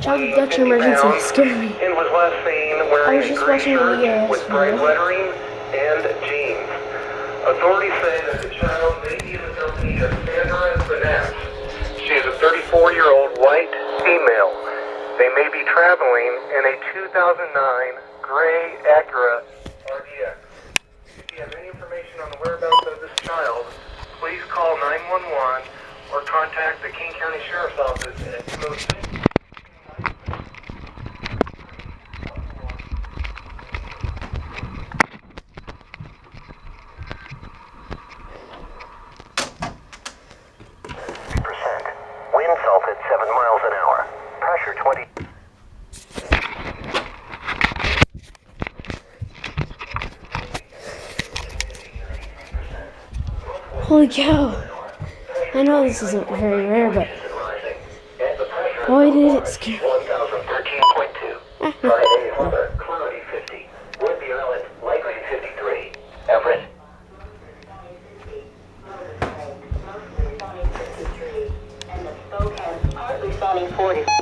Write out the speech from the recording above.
Child abduction emergency scared me. And was last seen wearing I was just watching an EAS with bright video. lettering and jeans. Authorities say that the child may be in the company of Sandra Finesse. She is a 34-year-old white female. They may be traveling in a 2009 gray Acura RDX. If you have any information on the whereabouts of this child, please call 911 or contact the King County Sheriff's Office at 206. Wind south at 7 miles an hour. Pressure 20. Holy cow. I know this isn't very rare, but boy did it scare me. 1013.2. Friday weather, cloudy 50. Would be island, likely 53. Everett. And the Spokane partly spawning 40.